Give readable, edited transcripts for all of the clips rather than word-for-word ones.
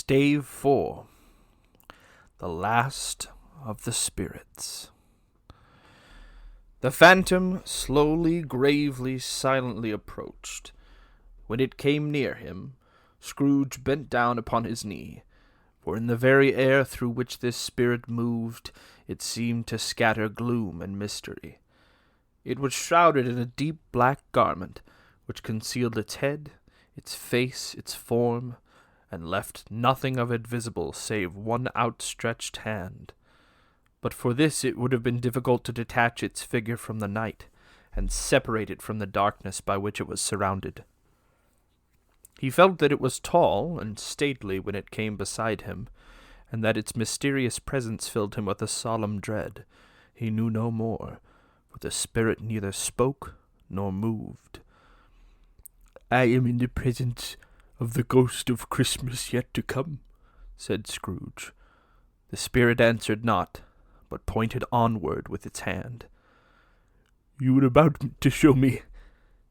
Stave 4. The Last of the Spirits. The phantom slowly, gravely, silently approached. When it came near him, Scrooge bent down upon his knee, for in the very air through which this spirit moved, it seemed to scatter gloom and mystery. It was shrouded in a deep black garment, which concealed its head, its face, its form, and left nothing of it visible save one outstretched hand. But for this it would have been difficult to detach its figure from the night, and separate it from the darkness by which it was surrounded. He felt that it was tall and stately when it came beside him, and that its mysterious presence filled him with a solemn dread. He knew no more, for the spirit neither spoke nor moved. "I am in the presence of the ghost of Christmas yet to come," said Scrooge. The spirit answered not, but pointed onward with its hand. "You were about to show me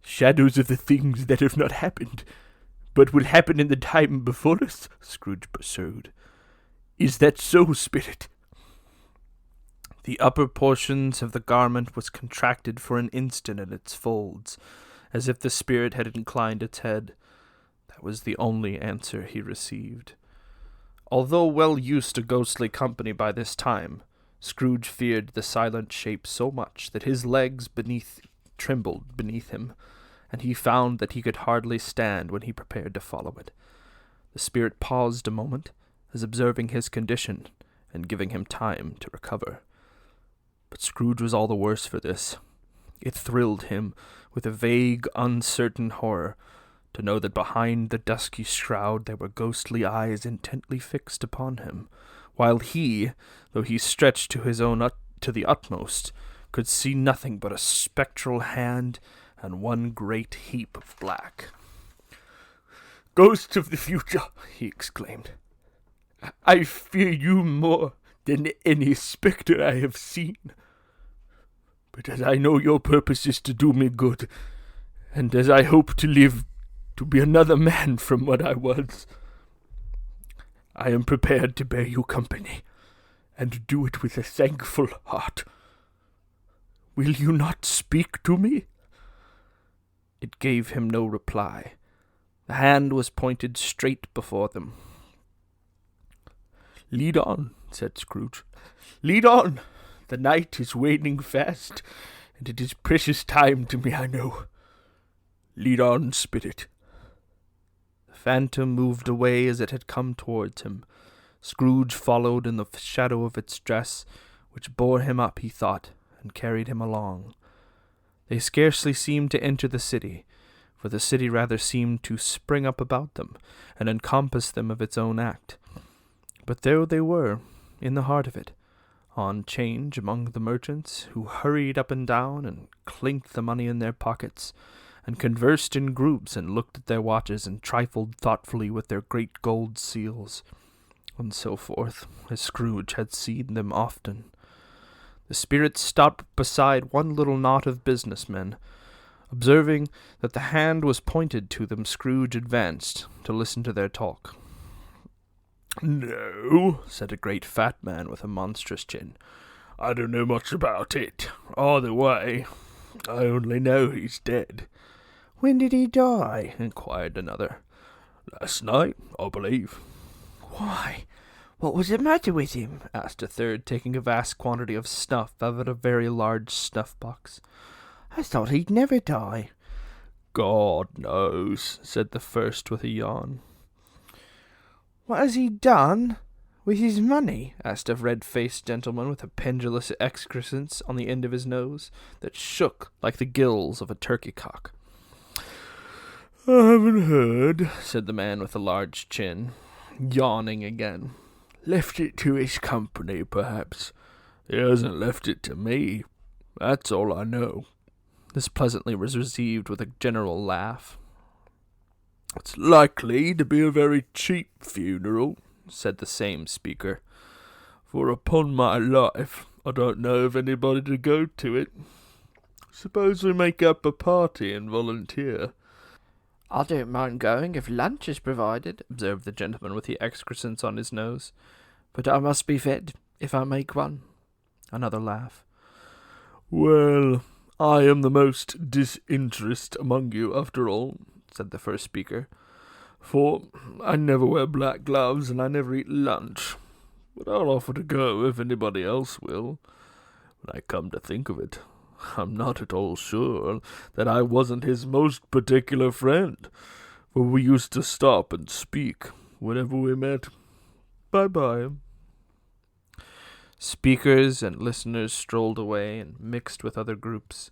shadows of the things that have not happened, but will happen in the time before us," Scrooge pursued. "Is that so, spirit?" The upper portions of the garment was contracted for an instant in its folds, as if the spirit had inclined its head. That was the only answer he received. Although well used to ghostly company by this time, Scrooge feared the silent shape so much that his legs trembled beneath him, and he found that he could hardly stand when he prepared to follow it. The spirit paused a moment, as observing his condition, and giving him time to recover. But Scrooge was all the worse for this. It thrilled him with a vague, uncertain horror to know that behind the dusky shroud there were ghostly eyes intently fixed upon him, while he, though he stretched to his own to the utmost, could see nothing but a spectral hand and one great heap of black. "Ghost of the future," he exclaimed, "I fear you more than any spectre I have seen. But as I know your purpose is to do me good, and as I hope to live to be another man from what I was, I am prepared to bear you company, and do it with a thankful heart. Will you not speak to me?" It gave him no reply. The hand was pointed straight before them. "Lead on," said Scrooge. "Lead on. The night is waning fast, and it is precious time to me, I know. Lead on, spirit." The phantom moved away as it had come towards him. Scrooge followed in the shadow of its dress, which bore him up, he thought, and carried him along. They scarcely seemed to enter the city, for the city rather seemed to spring up about them, and encompass them of its own act. But there they were, in the heart of it, on 'change among the merchants, who hurried up and down, and clinked the money in their pockets, and conversed in groups, and looked at their watches, and trifled thoughtfully with their great gold seals, and so forth, as Scrooge had seen them often. The spirit stopped beside one little knot of businessmen. Observing that the hand was pointed to them, Scrooge advanced to listen to their talk. "No," said a great fat man with a monstrous chin. "I don't know much about it. Either way, I only know he's dead." "When did he die?" inquired another. "Last night, I believe." "Why, what was the matter with him?" asked a third, taking a vast quantity of snuff out of a very large snuff-box. "I thought he'd never die." "God knows," said the first with a yawn. "What has he done with his money?" asked a red-faced gentleman with a pendulous excrescence on the end of his nose that shook like the gills of a turkey-cock. "I haven't heard," said the man with the large chin, yawning again. "Left it to his company, perhaps. He hasn't left it to me. That's all I know." This pleasantly was received with a general laugh. "It's likely to be a very cheap funeral," said the same speaker, "for upon my life, I don't know of anybody to go to it. Suppose we make up a party and volunteer." "I don't mind going if lunch is provided," observed the gentleman with the excrescence on his nose. "But I must be fed, if I make one." Another laugh. "Well, I am the most disinterested among you, after all," said the first speaker, "for I never wear black gloves and I never eat lunch. But I'll offer to go if anybody else will. When I come to think of it, I'm not at all sure that I wasn't his most particular friend, for we used to stop and speak whenever we met. Bye-bye." Speakers and listeners strolled away and mixed with other groups.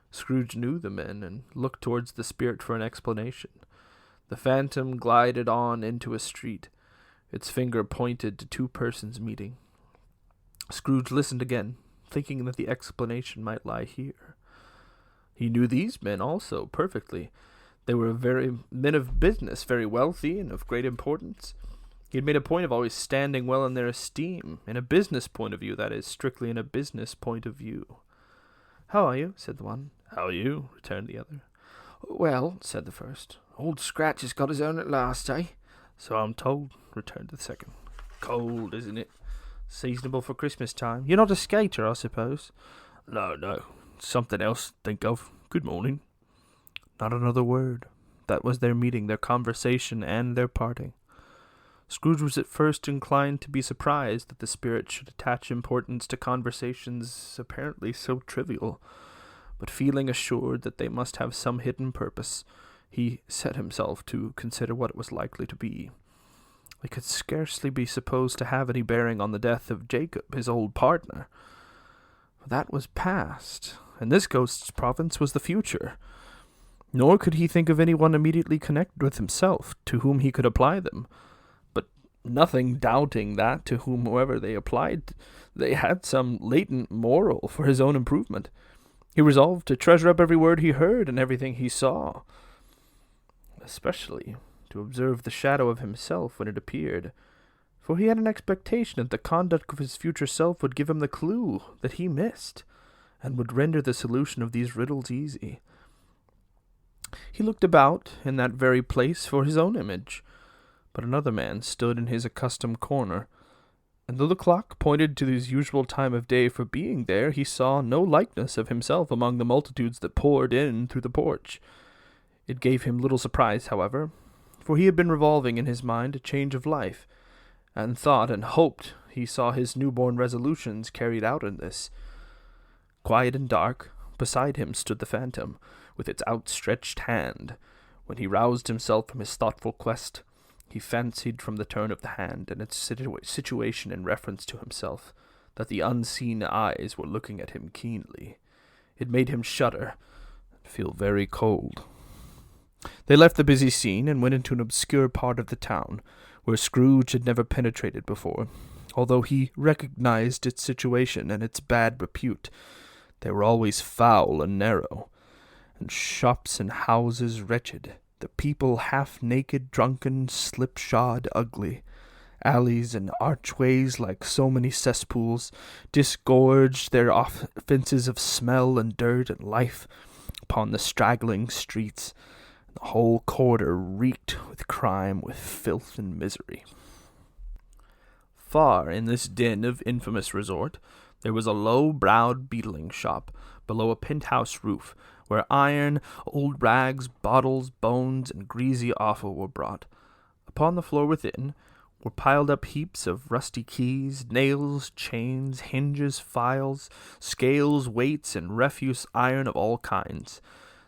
Scrooge knew the men and looked towards the spirit for an explanation. The phantom glided on into a street. Its finger pointed to two persons meeting. Scrooge listened again, thinking that the explanation might lie here. He knew these men also perfectly. They were men of business, very wealthy and of great importance. He had made a point of always standing well in their esteem, in a business point of view, that is, strictly in a business point of view. "How are you?" said the one. "How are you?" returned the other. "Well," said the first. "Old Scratch has got his own at last, eh?" "So I'm told," returned the second. "Cold, isn't it? Seasonable for Christmas time. You're not a skater, I suppose?" No. Something else to think of. Good morning." Not another word. That was their meeting, their conversation, and their parting. Scrooge was at first inclined to be surprised that the spirit should attach importance to conversations apparently so trivial, but feeling assured that they must have some hidden purpose, he set himself to consider what it was likely to be. They could scarcely be supposed to have any bearing on the death of Jacob, his old partner. That was past, and this ghost's province was the future. Nor could he think of anyone immediately connected with himself, to whom he could apply them. Nothing doubting that to whomever they applied, they had some latent moral for his own improvement. He resolved to treasure up every word he heard and everything he saw, especially to observe the shadow of himself when it appeared, for he had an expectation that the conduct of his future self would give him the clue that he missed, and would render the solution of these riddles easy. He looked about in that very place for his own image, but another man stood in his accustomed corner, and though the clock pointed to his usual time of day for being there, he saw no likeness of himself among the multitudes that poured in through the porch. It gave him little surprise, however, for he had been revolving in his mind a change of life, and thought and hoped he saw his newborn resolutions carried out in this. Quiet and dark, beside him stood the phantom, with its outstretched hand. When he roused himself from his thoughtful quest, he fancied from the turn of the hand and its situation in reference to himself that the unseen eyes were looking at him keenly. It made him shudder and feel very cold. They left the busy scene and went into an obscure part of the town, where Scrooge had never penetrated before, although he recognized its situation and its bad repute. They were always foul and narrow, and shops and houses wretched, the people half-naked, drunken, slipshod, ugly, alleys and archways like so many cesspools, disgorged their offences of smell and dirt and life upon the straggling streets. The whole quarter reeked with crime, with filth and misery. Far in this den of infamous resort, there was a low-browed beetling shop below a penthouse roof, where iron, old rags, bottles, bones, and greasy offal were brought. Upon the floor within were piled up heaps of rusty keys, nails, chains, hinges, files, scales, weights, and refuse iron of all kinds.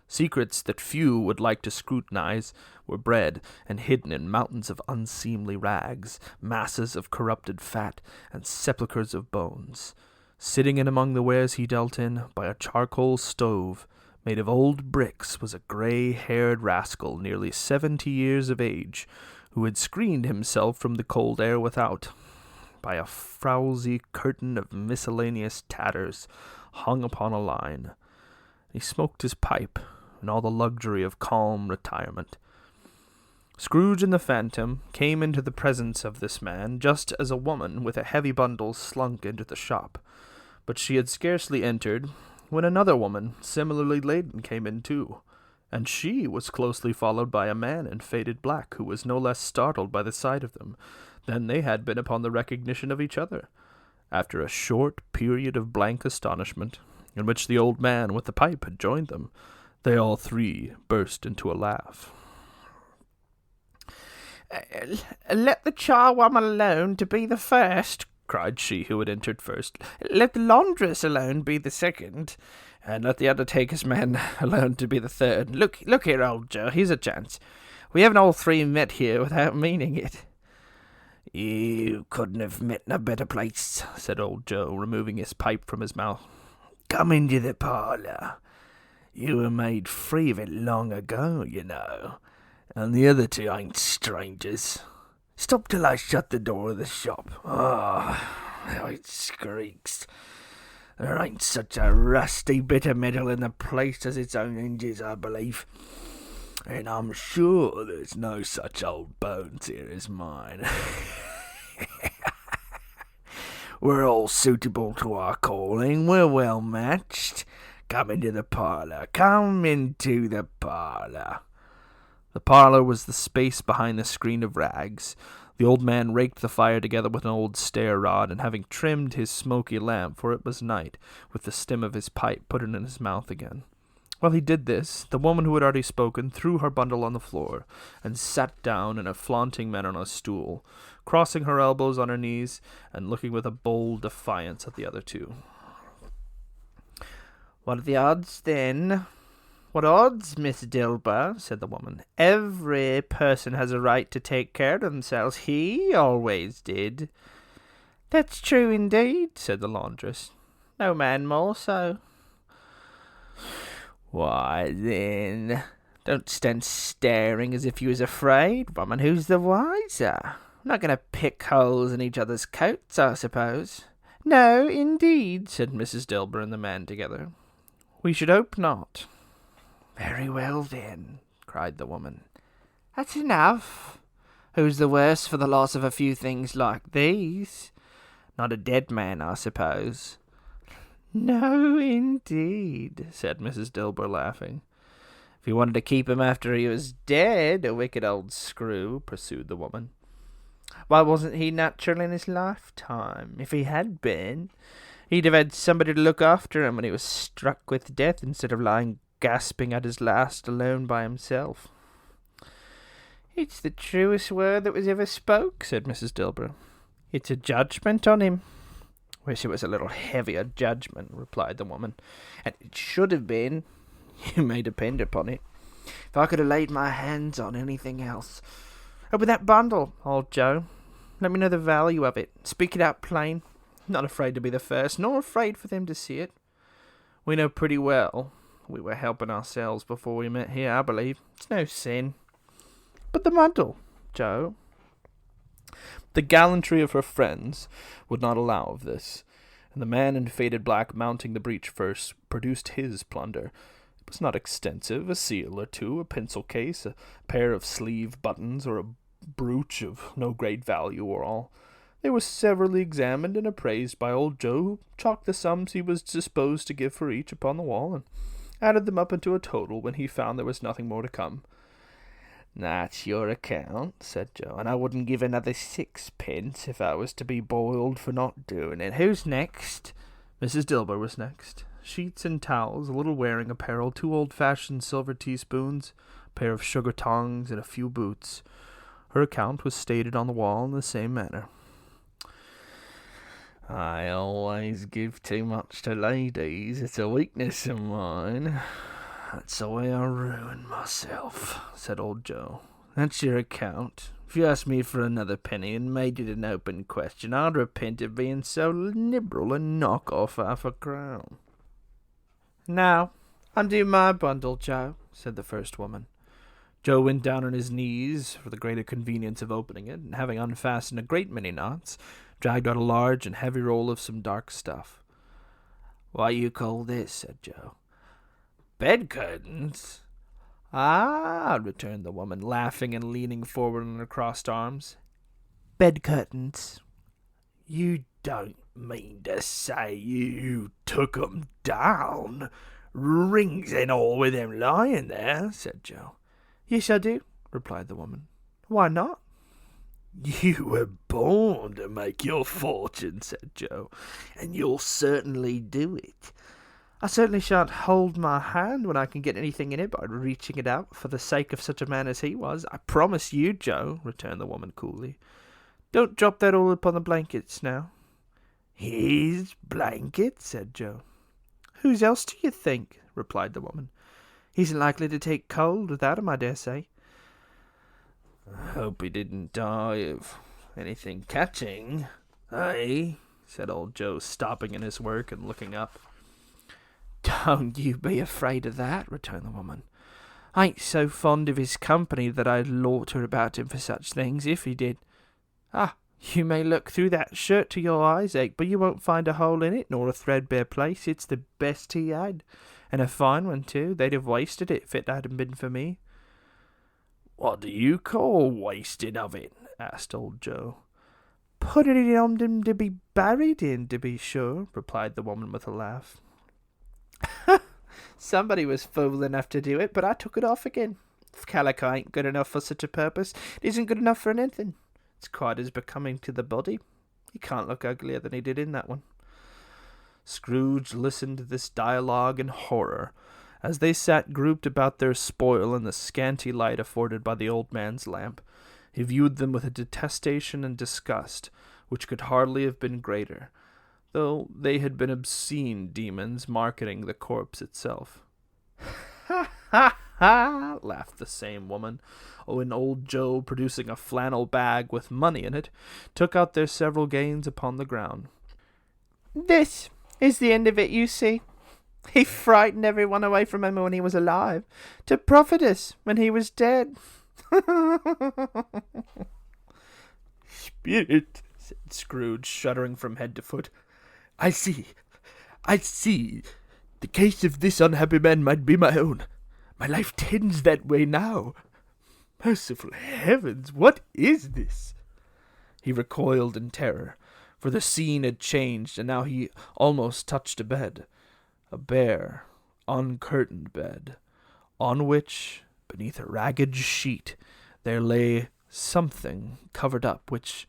Secrets that few would like to scrutinize were bred and hidden in mountains of unseemly rags, masses of corrupted fat, and sepulchres of bones. Sitting in among the wares he dealt in, by a charcoal stove, made of old bricks, was a grey-haired rascal nearly 70 years of age, who had screened himself from the cold air without by a frowsy curtain of miscellaneous tatters hung upon a line. He smoked his pipe in all the luxury of calm retirement. Scrooge and the phantom came into the presence of this man just as a woman with a heavy bundle slunk into the shop, but she had scarcely entered when another woman, similarly laden, came in too, and she was closely followed by a man in faded black who was no less startled by the sight of them than they had been upon the recognition of each other. After a short period of blank astonishment, in which the old man with the pipe had joined them, they all three burst into a laugh. Let the charwoman alone to be the first, cried she who had entered first. Let the laundress alone be the second, and let the undertaker's man alone to be the third. Look here, old Joe, here's a chance. We haven't all three met here without meaning it. You couldn't have met in a better place, said old Joe, removing his pipe from his mouth. Come into the parlour. You were made free of it long ago, you know, and the other two ain't strangers. Stop till I shut the door of the shop. How it squeaks. There ain't such a rusty bit of metal in the place as its own hinges, I believe. And I'm sure there's no such old bones here as mine. We're all suitable to our calling. We're well matched. Come into the parlour. Come into the parlour. The parlour was the space behind the screen of rags. The old man raked the fire together with an old stair-rod, and having trimmed his smoky lamp, for it was night, with the stem of his pipe, put it in his mouth again. While he did this, the woman who had already spoken threw her bundle on the floor, and sat down in a flaunting manner on a stool, crossing her elbows on her knees, and looking with a bold defiance at the other two. What are the odds, then? What odds, Miss Dilber? Said the woman. Every person has a right to take care of themselves. He always did. That's true indeed, said the laundress. No man more so. Why, then, don't stand staring as if you was afraid, woman. Who's the wiser? I'm not going to pick holes in each other's coats, I suppose. No, indeed, said Mrs. Dilber and the man together. We should hope not. Very well, then, cried the woman. That's enough. Who's the worse for the loss of a few things like these? Not a dead man, I suppose. No, indeed, said Mrs. Dilber, laughing. If you wanted to keep him after he was dead, a wicked old screw, pursued the woman. Why wasn't he natural in his lifetime? If he had been, he'd have had somebody to look after him when he was struck with death, instead of lying gasping at his last alone by himself. It's the truest word that was ever spoke, said Mrs. Dilber. It's a judgment on him. Wish it was a little heavier judgment, replied the woman. And it should have been, you may depend upon it, if I could have laid my hands on anything else. Open that bundle, old Joe. Let me know the value of it. Speak it out plain. Not afraid to be the first, nor afraid for them to see it. We know pretty well we were helping ourselves before we met here, I believe. It's no sin. But the bundle, Joe. The gallantry of her friends would not allow of this, and the man in faded black mounting the breach first produced his plunder. It was not extensive, a seal or two, a pencil case, a pair of sleeve buttons, or a brooch of no great value or all. They were severally examined and appraised by old Joe, who chalked the sums he was disposed to give for each upon the wall, and added them up into a total when he found there was nothing more to come. That's your account, said Joe, and I wouldn't give another sixpence if I was to be boiled for not doing it. Who's next? Mrs. Dilber was next. Sheets and towels, a little wearing apparel, 2 old-fashioned silver teaspoons, a pair of sugar tongs, and a few boots. Her account was stated on the wall in the same manner. I always give too much to ladies. It's a weakness of mine. That's the way I ruin myself, said old Joe. That's your account. If you asked me for another penny and made it an open question, I'd repent of being so liberal and knock off £0.50. Now, undo my bundle, Joe, said the first woman. Joe went down on his knees for the greater convenience of opening it, and having unfastened a great many knots, dragged out a large and heavy roll of some dark stuff. What you call this? Said Joe. Bed curtains? Ah, returned the woman, laughing and leaning forward on her crossed arms. Bed curtains. You don't mean to say you took 'em down? Rings and all with him lying there, said Joe. Yes, I do, replied the woman. Why not? You were born to make your fortune, said Joe, and you'll certainly do it. I certainly shan't hold my hand when I can get anything in it by reaching it out for the sake of such a man as he was. I promise you, Joe, returned the woman coolly. Don't drop that all upon the blankets now. His blanket, said Joe. Whose else do you think? Replied the woman. He isn't likely to take cold without him, I dare say. I hope he didn't die of anything catching, eh? Said old Joe, stopping in his work and looking up. Don't you be afraid of that, returned the woman. I ain't so fond of his company that I'd loiter about him for such things, if he did. Ah, you may look through that shirt to your eyes ache, but you won't find a hole in it, nor a threadbare place. It's the best he had, and a fine one too. They'd have wasted it if it hadn't been for me. What do you call wasting of it? Asked old Joe. Putting it on him to be buried in, to be sure, replied the woman with a laugh. Somebody was fool enough to do it, but I took it off again. If calico ain't good enough for such a purpose, it isn't good enough for anything. It's quite as becoming to the body. He can't look uglier than he did in that one. Scrooge listened to this dialogue in horror, as they sat grouped about their spoil in the scanty light afforded by the old man's lamp. He viewed them with a detestation and disgust which could hardly have been greater, though they had been obscene demons marketing the corpse itself. Ha, ha, ha, laughed the same woman, when old Joe, producing a flannel bag with money in it, took out their several gains upon the ground. This is the end of it, you see. He frightened everyone away from him when he was alive, to profit us when he was dead. Spirit, said Scrooge, shuddering from head to foot. I see. The case of this unhappy man might be my own. My life tends that way now. Merciful heavens, what is this? He recoiled in terror, for the scene had changed, and now he almost touched a bed. A bare, uncurtained bed, on which, beneath a ragged sheet, there lay something covered up, which,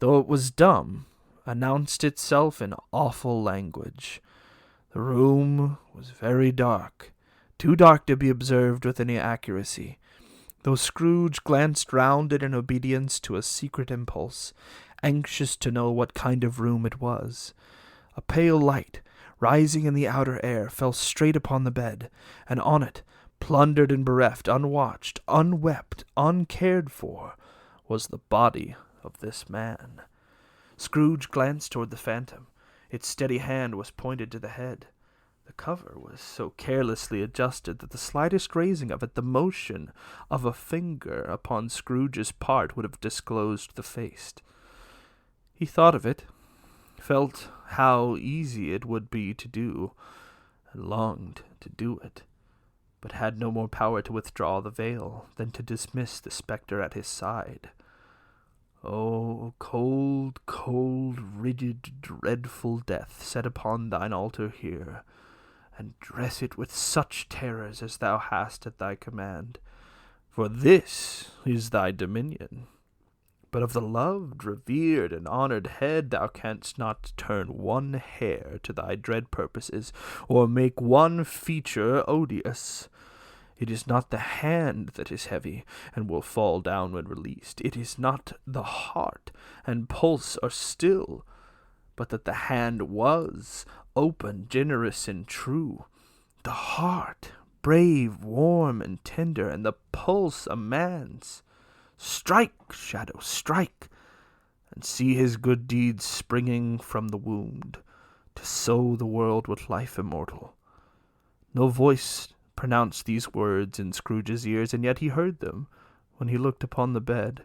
though it was dumb, announced itself in awful language. The room was very dark, too dark to be observed with any accuracy, though Scrooge glanced round it in obedience to a secret impulse, anxious to know what kind of room it was. A pale light, rising in the outer air, fell straight upon the bed, and on it, plundered and bereft, unwatched, unwept, uncared for, was the body of this man. Scrooge glanced toward the phantom. Its steady hand was pointed to the head. The cover was so carelessly adjusted that the slightest raising of it, the motion of a finger upon Scrooge's part, would have disclosed the face. He thought of it, felt how easy it would be to do, and longed to do it, but had no more power to withdraw the veil than to dismiss the spectre at his side. O cold, cold, rigid, dreadful death, set upon thine altar here, and dress it with such terrors as thou hast at thy command, for this is thy dominion. But of the loved, revered, and honoured head thou canst not turn one hair to thy dread purposes, or make one feature odious. It is not the hand that is heavy, and will fall down when released. It is not the heart and pulse are still, but that the hand was open, generous, and true. The heart, brave, warm, and tender, and the pulse a man's. Strike, shadow, strike, and see his good deeds springing from the wound, to sow the world with life immortal. No voice pronounced these words in Scrooge's ears, and yet he heard them when he looked upon the bed.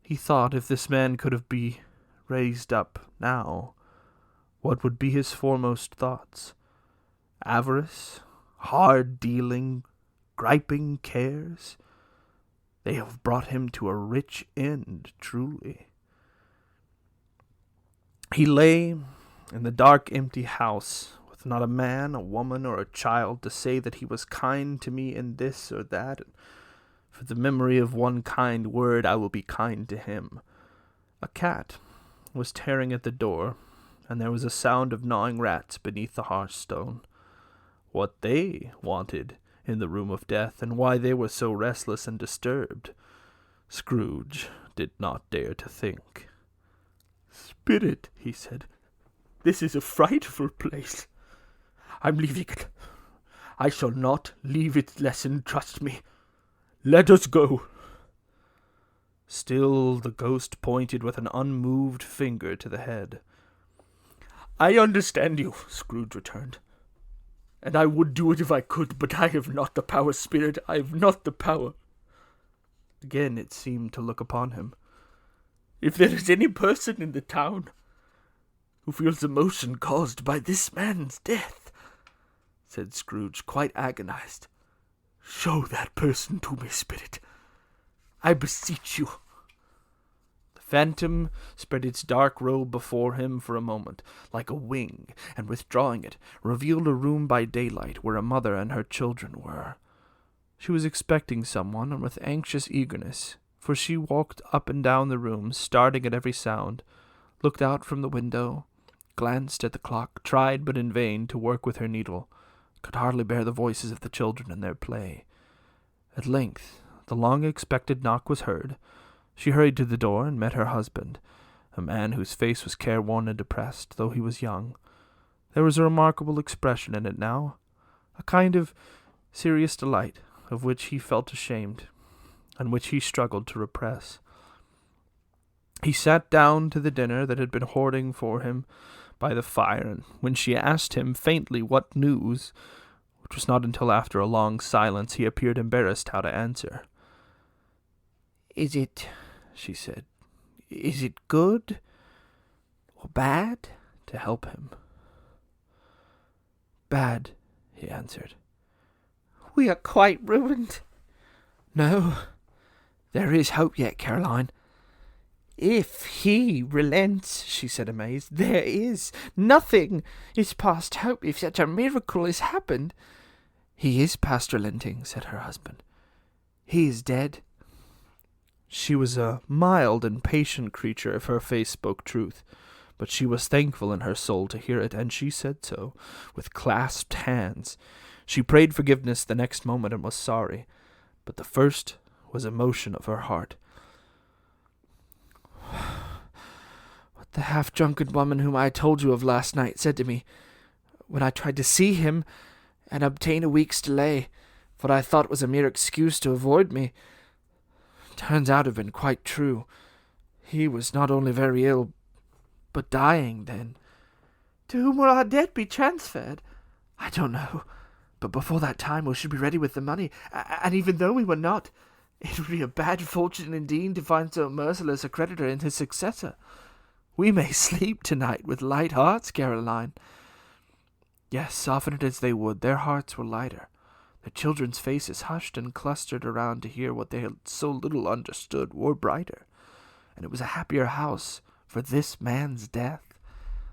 He thought, if this man could be raised up now, what would be his foremost thoughts? Avarice, hard dealing, griping cares? They have brought him to a rich end, truly. He lay in the dark, empty house with with not a man, a woman, or a child to say that he was kind to me in this or that. For the memory of one kind word, I will be kind to him. A cat was tearing at the door, and there was a sound of gnawing rats beneath the hearthstone. What they wanted in the room of death, and why they were so restless and disturbed, Scrooge did not dare to think. "Spirit," he said, "this is a frightful place. I'm leaving it. I shall not leave its lesson, trust me. Let us go." Still the ghost pointed with an unmoved finger to the head. "I understand you," Scrooge returned, "and I would do it if I could, but I have not the power, Spirit. I have not the power." Again it seemed to look upon him. "If there is any person in the town who feels emotion caused by this man's death," said Scrooge, quite agonized, "show that person to me, Spirit. I beseech you." The phantom spread its dark robe before him for a moment, like a wing, and withdrawing it, revealed a room by daylight where a mother and her children were. She was expecting someone, and with anxious eagerness, for she walked up and down the room, starting at every sound, looked out from the window, glanced at the clock, tried but in vain to work with her needle, could hardly bear the voices of the children and their play. At length the long-expected knock was heard. She hurried to the door and met her husband, a man whose face was careworn and depressed, though he was young. There was a remarkable expression in it now, a kind of serious delight, of which he felt ashamed, and which he struggled to repress. He sat down to the dinner that had been hoarding for him by the fire, and when she asked him faintly what news, which was not until after a long silence, he appeared embarrassed how to answer. "Is it," she said, "is it good or bad to help him?" "Bad," he answered. "We are quite ruined." "No, there is hope yet, Caroline." "If he relents," she said, amazed, "there is. Nothing is past hope if such a miracle has happened." "He is past relenting," said her husband. "He is dead." She was a mild and patient creature if her face spoke truth, but she was thankful in her soul to hear it, and she said so, with clasped hands. She prayed forgiveness the next moment and was sorry, but the first was emotion of her heart. "What the half-drunken woman whom I told you of last night said to me, when I tried to see him and obtain a week's delay, for I thought was a mere excuse to avoid me, turns out to have been quite true. He was not only very ill, but dying then." "To whom will our debt be transferred?" "I don't know, but before that time we should be ready with the money, and even though we were not, it would be a bad fortune indeed to find so merciless a creditor in his successor. We may sleep tonight with light hearts, Caroline." Yes, soften it as they would, their hearts were lighter. Their children's faces, hushed and clustered around to hear what they had so little understood, were brighter, and it was a happier house for this man's death.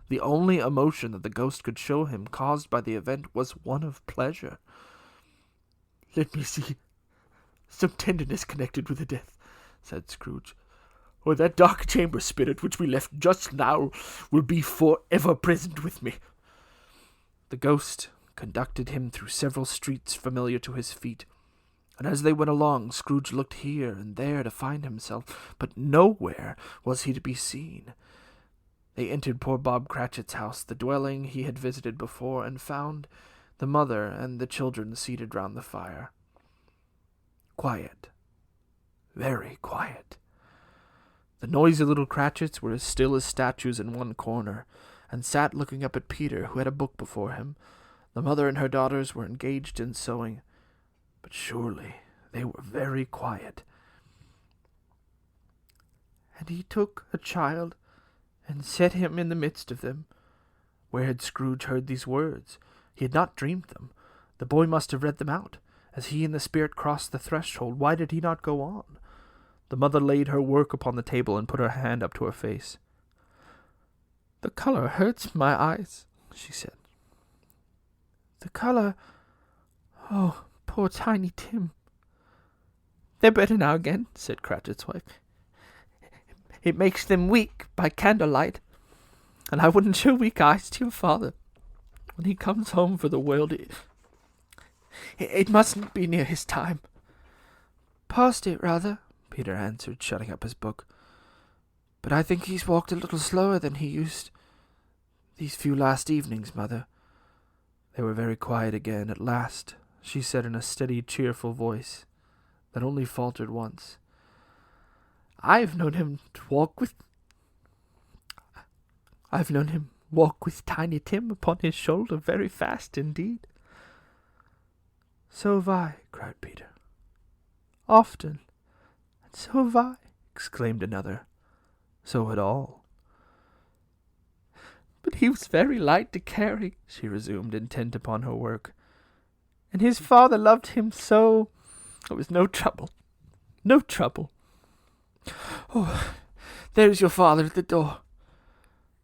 The only emotion that the ghost could show him caused by the event was one of pleasure. "Let me see some tenderness connected with the death," said Scrooge, "or that dark chamber, Spirit, which we left just now, will be for ever present with me." The ghost conducted him through several streets familiar to his feet, and as they went along, Scrooge looked here and there to find himself, but nowhere was he to be seen. They entered poor Bob Cratchit's house, the dwelling he had visited before, and found the mother and the children seated round the fire. Quiet, very quiet. The noisy little Cratchits were as still as statues in one corner, and sat looking up at Peter, who had a book before him. The mother and her daughters were engaged in sewing, but surely they were very quiet. "And he took a child and set him in the midst of them." Where had Scrooge heard these words? He had not dreamed them. The boy must have read them out. As he and the spirit crossed the threshold, why did he not go on? The mother laid her work upon the table and put her hand up to her face. "The color hurts my eyes," she said. The colour. Oh, poor Tiny Tim. They're better now again, said Cratchit's wife. It makes them weak by candlelight, and I wouldn't show weak eyes to your father. When he comes home for the world, it mustn't be near his time. Past it, rather, Peter answered, shutting up his book. But I think he's walked a little slower than he used these few last evenings, Mother. They were very quiet again. At last, she said in a steady, cheerful voice that only faltered once, I've known him walk with Tiny Tim upon his shoulder very fast indeed. So have I, cried Peter. Often. And so have I, exclaimed another. So had all. But he was very light to carry, she resumed, intent upon her work. And his father loved him so. It was no trouble. No trouble. Oh, there's your father at the door.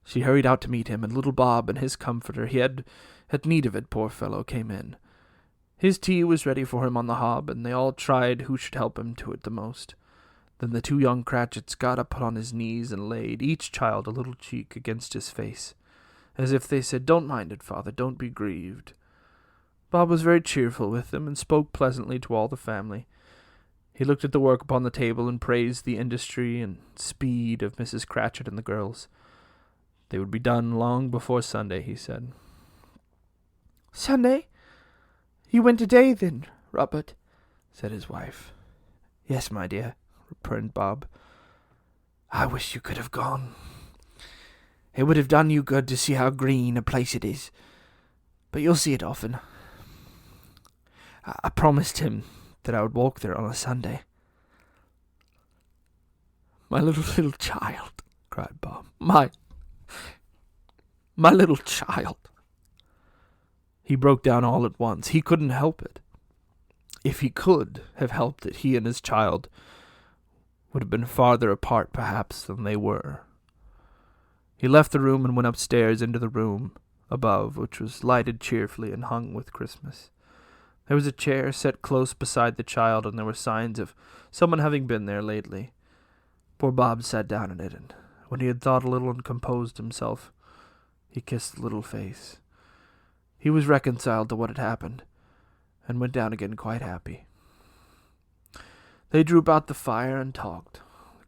She hurried out to meet him, and little Bob and his comforter, he had need of it, poor fellow, came in. His tea was ready for him on the hob, and they all tried who should help him to it the most. Then the two young Cratchits got up on his knees and laid, each child a little cheek against his face, as if they said, Don't mind it, father, don't be grieved. Bob was very cheerful with them, and spoke pleasantly to all the family. He looked at the work upon the table, and praised the industry and speed of Mrs. Cratchit and the girls. They would be done long before Sunday, he said. Sunday? You went today, then, Robert, said his wife. Yes, my dear, returned Bob. I wish you could have gone. It would have done you good to see how green a place it is. But you'll see it often. I promised him that I would walk there on a Sunday. My little child, cried Bob. My little child. He broke down all at once. He couldn't help it. If he could have helped it, he and his child would have been farther apart, perhaps, than they were. He left the room and went upstairs into the room above, which was lighted cheerfully and hung with Christmas. There was a chair set close beside the child, and there were signs of someone having been there lately. Poor Bob sat down in it, and when he had thought a little and composed himself, he kissed the little face. He was reconciled to what had happened, and went down again quite happy. They drew about the fire and talked,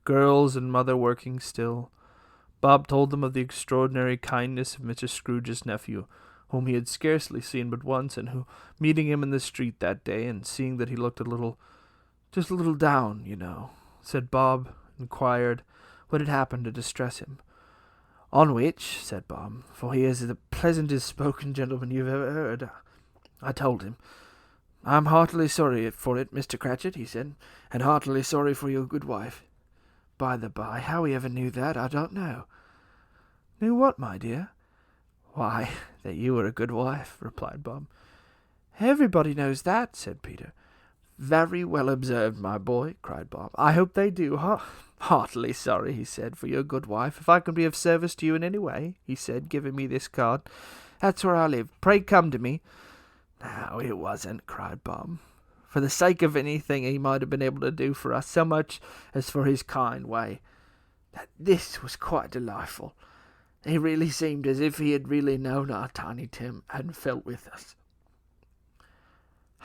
girls and mother working still. Bob told them of the extraordinary kindness of Mr. Scrooge's nephew, whom he had scarcely seen but once, and who, meeting him in the street that day, and seeing that he looked just a little down, said Bob, inquired what had happened to distress him. On which, said Bob, for he is the pleasantest spoken gentleman you've ever heard, I told him, I'm heartily sorry for it, Mr. Cratchit, he said, and heartily sorry for your good wife. By the by, how he ever knew that, I don't know. Knew what, my dear? Why, that you were a good wife, replied Bob. Everybody knows that, said Peter. Very well observed, my boy, cried Bob. I hope they do. Heartily sorry, he said, for your good wife. If I can be of service to you in any way, he said, giving me this card. That's where I live. Pray come to me. No, it wasn't, cried Bob. For the sake of anything he might have been able to do for us, so much as for his kind way. This was quite delightful. He really seemed as if he had really known our Tiny Tim and felt with us.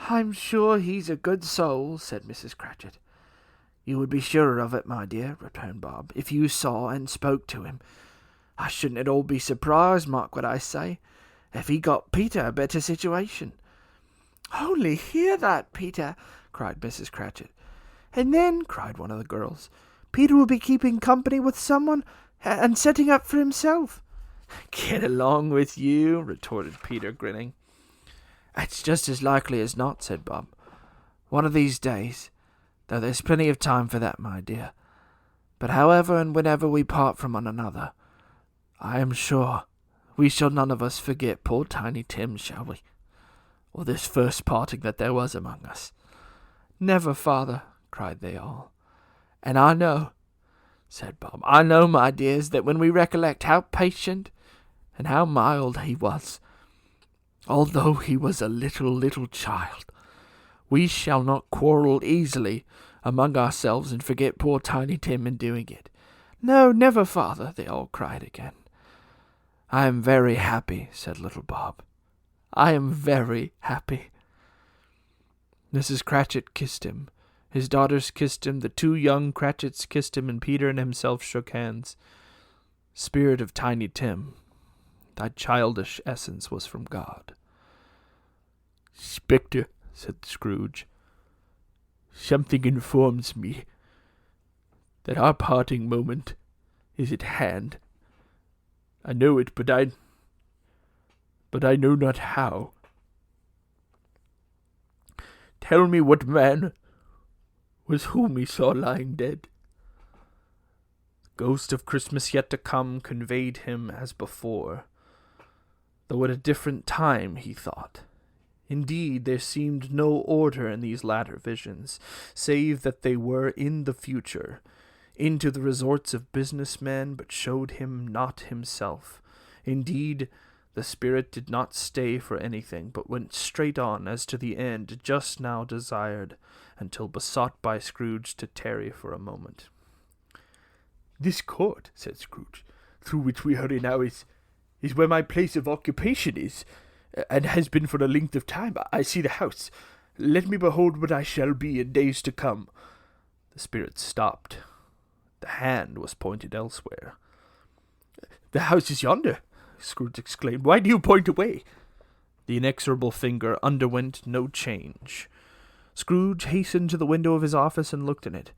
I'm sure he's a good soul, said Mrs. Cratchit. You would be sure of it, my dear, returned Bob, if you saw and spoke to him. I shouldn't at all be surprised, mark what I say, if he got Peter a better situation. Only hear that, Peter, cried Mrs. Cratchit. And then, cried one of the girls, Peter will be keeping company with someone and setting up for himself. Get along with you, retorted Peter, grinning. It's just as likely as not, said Bob. One of these days, though there's plenty of time for that, my dear. But however and whenever we part from one another, I am sure we shall none of us forget poor Tiny Tim, shall we? Or this first parting that there was among us. Never, father, cried they all. And I know, said Bob, I know, my dears, that when we recollect how patient and how mild he was, although he was a little child. We shall not quarrel easily among ourselves and forget poor Tiny Tim in doing it. No, never, father, they all cried again. I am very happy, said little Bob. I am very happy. Mrs. Cratchit kissed him. His daughters kissed him. The two young Cratchits kissed him, and Peter and himself shook hands. Spirit of Tiny Tim, thy childish essence was from God. Spectre, said Scrooge, something informs me that our parting moment is at hand. I know it, but I know not how. Tell me what man was whom he saw lying dead. The ghost of Christmas yet to come conveyed him as before, though at a different time, he thought. Indeed, there seemed no order in these latter visions, save that they were in the future, into the resorts of business men, but showed him not himself. Indeed, the spirit did not stay for anything, but went straight on as to the end just now desired, until besought by Scrooge to tarry for a moment. This court, said Scrooge, through which we hurry now, is where my place of occupation is, and has been for a length of time. I see the house. Let me behold what I shall be in days to come. The spirit stopped. The hand was pointed elsewhere. The house is yonder, Scrooge exclaimed. Why do you point away? The inexorable finger underwent no change. Scrooge hastened to the window of his office and looked in it.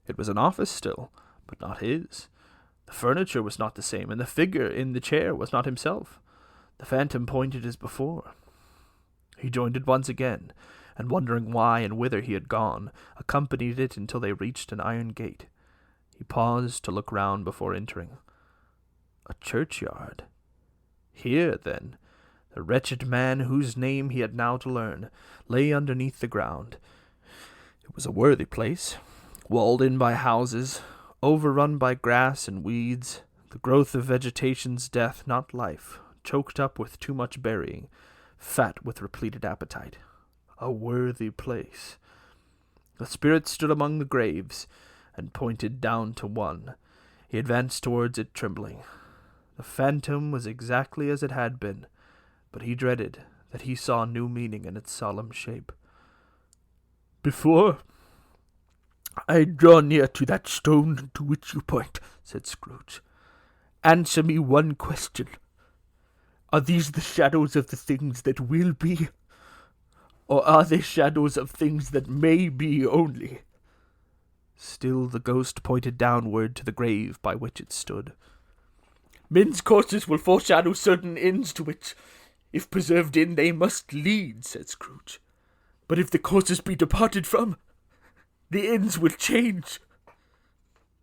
It was an office still, but not his. The furniture was not the same, and the figure in the chair was not himself. The phantom pointed as before. He joined it once again, and wondering why and whither he had gone, accompanied it until they reached an iron gate. He paused to look round before entering. A churchyard. Here, then, the wretched man whose name he had now to learn lay underneath the ground. It was a worthy place, walled in by houses, overrun by grass and weeds, the growth of vegetation's death, not life, choked up with too much burying, fat with repleted appetite. A worthy place. The spirit stood among the graves, and pointed down to one. He advanced towards it, trembling. The phantom was exactly as it had been, but he dreaded that he saw new meaning in its solemn shape. Before I draw near to that stone to which you point, said Scrooge, answer me one question. Are these the shadows of the things that will be, or are they shadows of things that may be only? Still the ghost pointed downward to the grave by which it stood. Men's courses will foreshadow certain ends to which, if preserved in, they must lead, said Scrooge. But if the courses be departed from, the ends will change.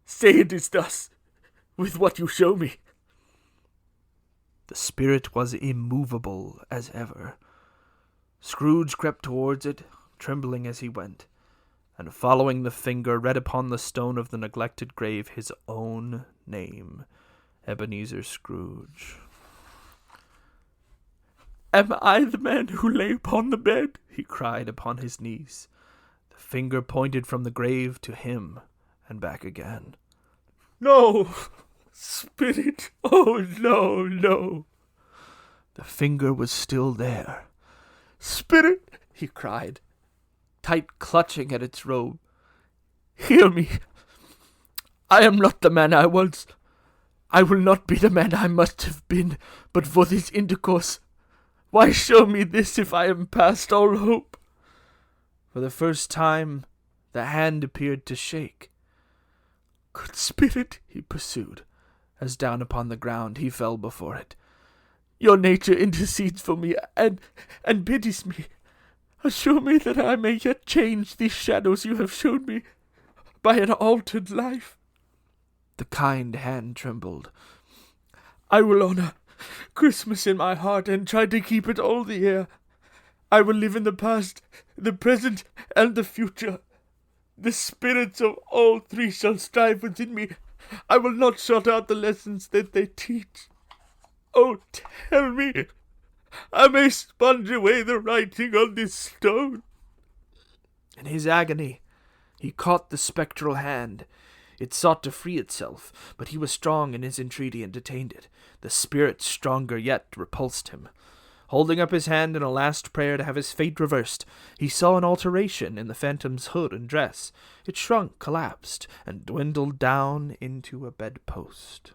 Say it is thus, with what you show me. The spirit was immovable as ever. Scrooge crept towards it, trembling as he went, and following the finger read upon the stone of the neglected grave his own name, Ebenezer Scrooge. Am I the man who lay upon the bed? He cried upon his knees. The finger pointed from the grave to him, and back again. No, spirit, oh no, no. The finger was still there. Spirit, he cried, tight clutching at its robe. Hear me. I am not the man I was. I will not be the man I must have been, but for this intercourse. Why show me this if I am past all hope? For the first time, the hand appeared to shake. Good spirit, he pursued, as down upon the ground he fell before it. Your nature intercedes for me, and pities me. Assure me that I may yet change these shadows you have shown me by an altered life. The kind hand trembled. I will honor Christmas in my heart and try to keep it all the year. I will live in the past, the present, and the future. The spirits of all three shall strive within me. I will not shut out the lessons that they teach. Oh, tell me, I may sponge away the writing on this stone. In his agony, he caught the spectral hand. It sought to free itself, but he was strong in his entreaty and detained it. The spirit, stronger yet, repulsed him. Holding up his hand in a last prayer to have his fate reversed, he saw an alteration in the phantom's hood and dress. It shrunk, collapsed, and dwindled down into a bedpost.